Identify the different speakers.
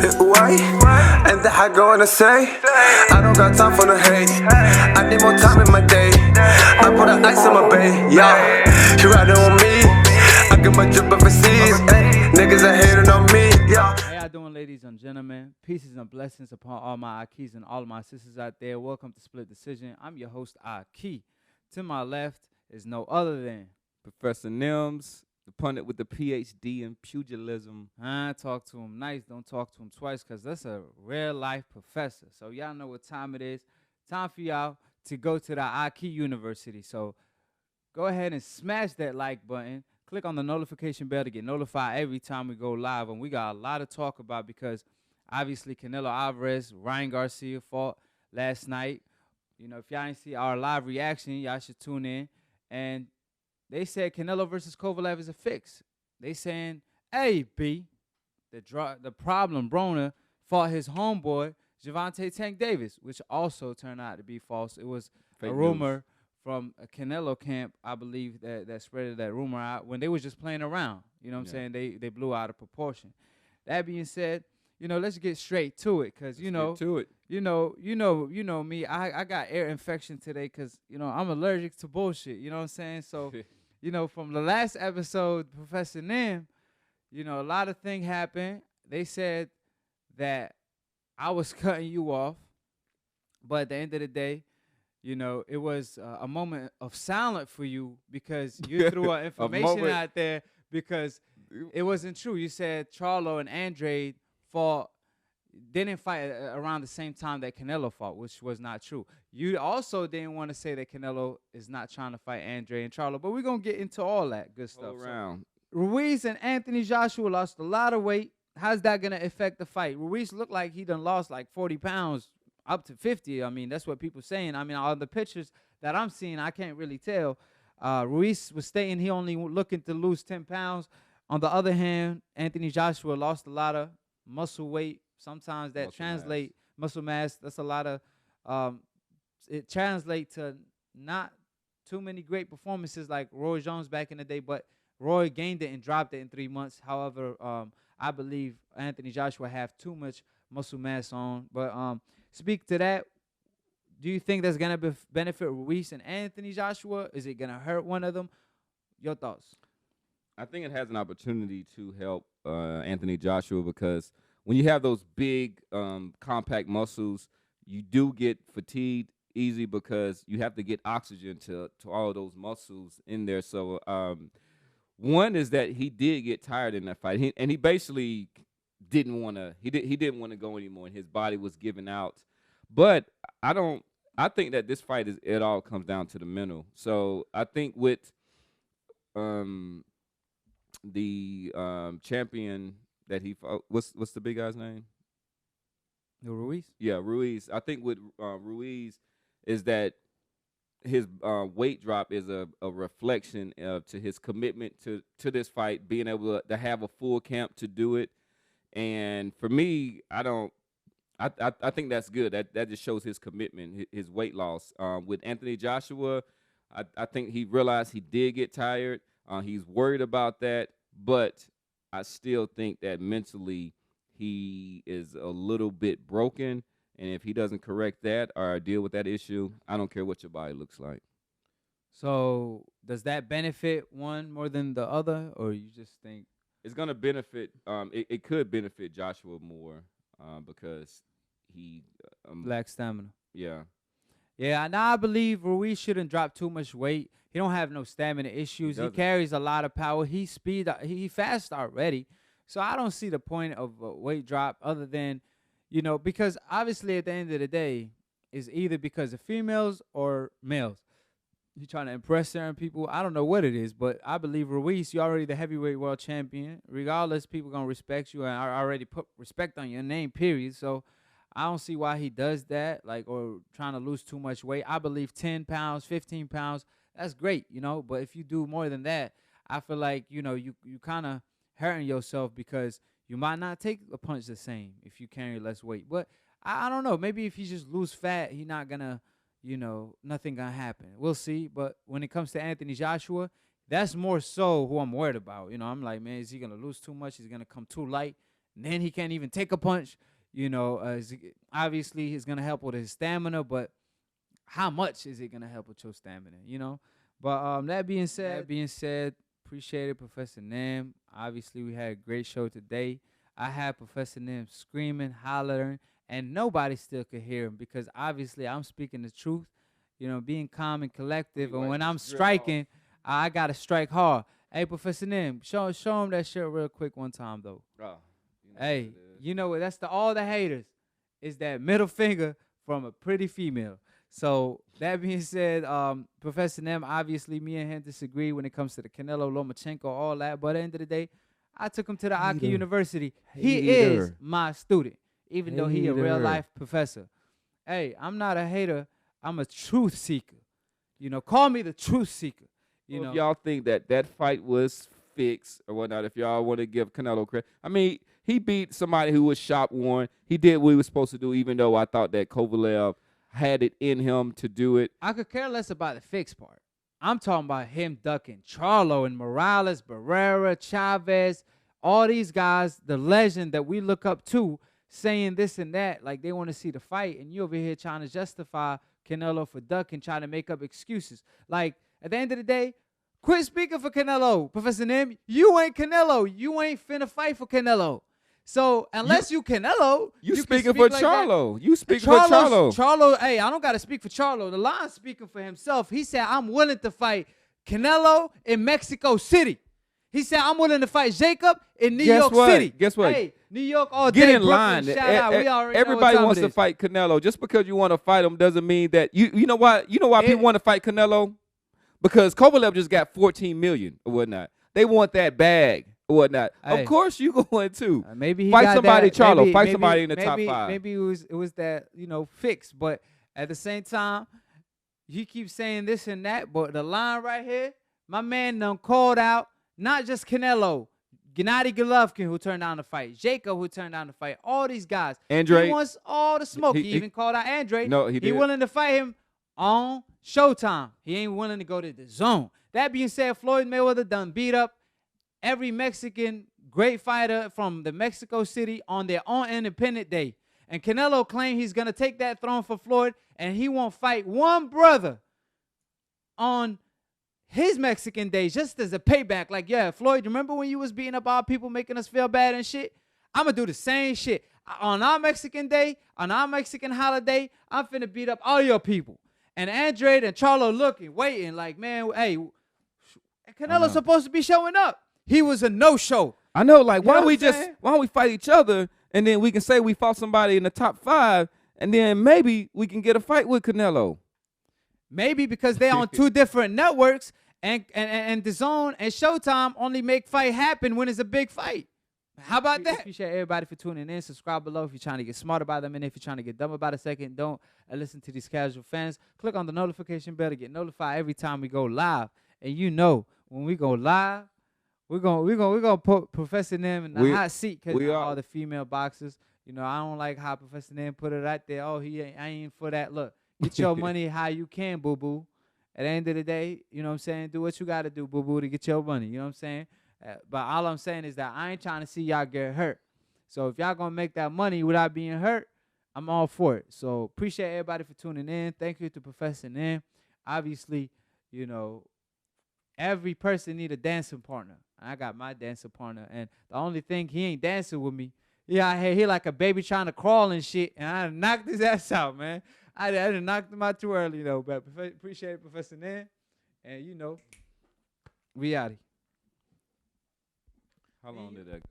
Speaker 1: Why? And that I go on to say, I don't got time for the hate. I need more time in my day. I put the ice on my bay, yeah. She riding on me. I get my drip overseas. Niggas are hating on me, yeah.
Speaker 2: How y'all doing, ladies and gentlemen? Pieces and blessings upon all my AkHis and all of my sisters out there. Welcome to Split Decision. I'm your host, AkHi. To my left is no other than
Speaker 3: Professor Nims, the pundit with the PhD in pugilism.
Speaker 2: I talk to him nice, don't talk to him twice, because that's a real life professor. So y'all know what time it is. Time for y'all to go to the AkHi University. So go ahead and smash that like button. Click on the notification bell to get notified every time we go live. And we got a lot to talk about because obviously Canelo Alvarez, Ryan Garcia fought last night. You know, if y'all ain't see our live reaction, y'all should tune in. And they said Canelo versus Kovalev is a fix. They saying, hey, B, the problem, Broner, fought his homeboy, Gervonta Tank Davis, which also turned out to be false. It was
Speaker 3: Fake
Speaker 2: a rumor
Speaker 3: news.
Speaker 2: from a Canelo camp, I believe, that spread that rumor out when they was just playing around. You know what I'm saying? They blew out of proportion. That being said, you know, let's get straight to it, because, you know, you know me. I got ear infection today because, you know, I'm allergic to bullshit. You know what I'm saying? So, you know, from the last episode, Professor Nim, you know, a lot of things happened. They said that I was cutting you off, but at the end of the day, you know, it was a moment of silence for you because you threw out information out there because it wasn't true. You said Charlo and Andre didn't fight around the same time that Canelo fought, which was not true. You also didn't want to say that Canelo is not trying to fight Andre and Charlo, but we're going to get into all that good stuff. So, Ruiz and Anthony Joshua lost a lot of weight. How's that going to affect the fight? Ruiz looked like he done lost like 40 pounds, up to 50. I mean, that's what people saying. I mean, all the pictures that I'm seeing, I can't really tell. Ruiz was stating he only looking to lose 10 pounds. On the other hand, Anthony Joshua lost a lot of muscle weight. Sometimes that muscle mass. That's a lot of, it translates to not too many great performances like Roy Jones back in the day, but Roy gained it and dropped it in 3 months. However, I believe Anthony Joshua have too much muscle mass on. But speak to that. Do you think that's going to benefit Ruiz and Anthony Joshua? Is it going to hurt one of them? Your thoughts?
Speaker 3: I think it has an opportunity to help Anthony Joshua because when you have those big, compact muscles, you do get fatigued easy because you have to get oxygen to all those muscles in there. So one is that he did get tired in that fight, he basically didn't want to. He didn't want to go anymore, and his body was giving out. But I think that this fight it all comes down to the mental. So I think with the champion that he fought, what's the big guy's name?
Speaker 2: Ruiz?
Speaker 3: Yeah, Ruiz. I think with Ruiz is that his weight drop is a reflection to his commitment to this fight, being able to have a full camp to do it. And for me, I think that's good. That just shows his commitment, his weight loss. With Anthony Joshua, I think he realized he did get tired. He's worried about that, but I still think that mentally he is a little bit broken. And if he doesn't correct that or deal with that issue, I don't care what your body looks like.
Speaker 2: So does that benefit one more than the other, or you just think
Speaker 3: it's going to benefit? It could benefit Joshua more because he
Speaker 2: lacks stamina?
Speaker 3: Yeah.
Speaker 2: Yeah, now I believe Ruiz shouldn't drop too much weight. He don't have no stamina issues. He carries a lot of power. He fast already. So I don't see the point of a weight drop other than, you know, because obviously at the end of the day, it's either because of females or males. You're trying to impress certain people. I don't know what it is, but I believe Ruiz, you're already the heavyweight world champion. Regardless, people going to respect you and I already put respect on your name, period. So I don't see why he does that, like, or trying to lose too much weight. I believe 10 pounds, 15 pounds, that's great, you know. But if you do more than that, I feel like, you know, you kind of hurting yourself because you might not take a punch the same if you carry less weight. But I don't know. Maybe if he just lose fat, he not going to, you know, nothing going to happen. We'll see. But when it comes to Anthony Joshua, that's more so who I'm worried about. You know, I'm like, man, is he going to lose too much? He's going to come too light. and then he can't even take a punch. Obviously, it's gonna help with his stamina, but how much is it gonna help with your stamina? But that being said, appreciate it, Professor Nim. Obviously, we had a great show today. I had Professor Nim screaming, hollering, and nobody still could hear him because obviously I'm speaking the truth. Being calm and collective, and when I'm striking, I gotta strike hard. Hey, Professor Nim, show him that shit real quick one time though. Hey, that's all the haters is that middle finger from a pretty female. So that being said, Professor Nim, obviously me and him disagree when it comes to the Canelo, Lomachenko, all that. But at the end of the day, I took him to the AkHi University. He is my student, even though he a real life professor. Hey, I'm not a hater. I'm a truth seeker. Call me the truth seeker.
Speaker 3: If y'all think that fight was fixed or whatnot, if y'all want to give Canelo credit, I mean, he beat somebody who was shop worn. He did what he was supposed to do, even though I thought that Kovalev had it in him to do it.
Speaker 2: I could care less about the fixed part. I'm talking about him ducking Charlo and Morales, Barrera, Chavez, all these guys, the legend that we look up to, saying this and that, like they want to see the fight, and you over here trying to justify Canelo for ducking, trying to make up excuses. Like, at the end of the day, quit speaking for Canelo, Professor Nim. You ain't Canelo. You ain't finna fight for Canelo. So unless you Canelo,
Speaker 3: you
Speaker 2: can
Speaker 3: speaking
Speaker 2: speak
Speaker 3: for
Speaker 2: like
Speaker 3: Charlo.
Speaker 2: that.
Speaker 3: You speaking for Charlo.
Speaker 2: Charlo, hey, I don't got to speak for Charlo. The Lion's speaking for himself. He said, I'm willing to fight Canelo in Mexico City. He said, I'm willing to fight Jacob in New York City.
Speaker 3: Guess what?
Speaker 2: Hey, New York all
Speaker 3: Get
Speaker 2: day.
Speaker 3: in line.
Speaker 2: Shout out. We already
Speaker 3: Everybody
Speaker 2: know what
Speaker 3: wants
Speaker 2: time
Speaker 3: to fight Canelo. Just because you want to fight him doesn't mean that you know why people want to fight Canelo? Because Kovalev just got 14 million or whatnot. They want that bag or whatnot.
Speaker 2: Hey,
Speaker 3: of course you going to.
Speaker 2: Maybe he
Speaker 3: fight
Speaker 2: got
Speaker 3: somebody,
Speaker 2: that,
Speaker 3: Charlo.
Speaker 2: maybe,
Speaker 3: Fight
Speaker 2: maybe,
Speaker 3: somebody in the
Speaker 2: maybe,
Speaker 3: top 5.
Speaker 2: Maybe it was that, fixed. But at the same time, you keep saying this and that. But the line right here, my man done called out not just Canelo, Gennady Golovkin, who turned down the fight, Jacob, who turned down the fight, all these guys.
Speaker 3: Andre,
Speaker 2: he wants all the smoke. He even called out Andre.
Speaker 3: No, he didn't.
Speaker 2: He willing to fight him on Showtime. He ain't willing to go to the zone. That being said, Floyd Mayweather done beat up every Mexican great fighter from the Mexico City on their own independent day. And Canelo claimed he's going to take that throne for Floyd, and he won't fight one brother on his Mexican days just as a payback. Like, yeah, Floyd, remember when you was beating up our people, making us feel bad and shit? I'm going to do the same shit. On our Mexican day, on our Mexican holiday, I'm finna beat up all your people. And Andre and Charlo looking, waiting, like, man, hey, Canelo's supposed to be showing up. He was a no-show.
Speaker 3: I know, like, why
Speaker 2: You know
Speaker 3: don't we fight each other, and then we can say we fought somebody in the top 5, and then maybe we can get a fight with Canelo.
Speaker 2: Maybe because they're on 2 different networks, and Dazn and Showtime only make fight happen when it's a big fight. How about that? Appreciate everybody for tuning in. Subscribe below if you're trying to get smart about them, and if you're trying to get dumb about a second, don't listen to these casual fans. Click on the notification bell to get notified every time we go live. And when we go live, we're gonna put Professor Nim in the hot seat because all the female boxers. I don't like how Professor Nim put it out there. Oh, I ain't for that. Look, get your money how you can, boo boo. At the end of the day, you know what I'm saying? Do what you got to do, boo boo, to get your money. You know what I'm saying? But all I'm saying is that I ain't trying to see y'all get hurt. So if y'all gonna make that money without being hurt, I'm all for it. So appreciate everybody for tuning in. Thank you to Professor Nim. Obviously, every person need a dancing partner. I got my dancing partner, and the only thing he ain't dancing with me. Yeah, he like a baby trying to crawl and shit, and I knocked his ass out, man. I done knocked him out too early though. But appreciate it, Professor Nim, and we out here.
Speaker 3: How long did that go?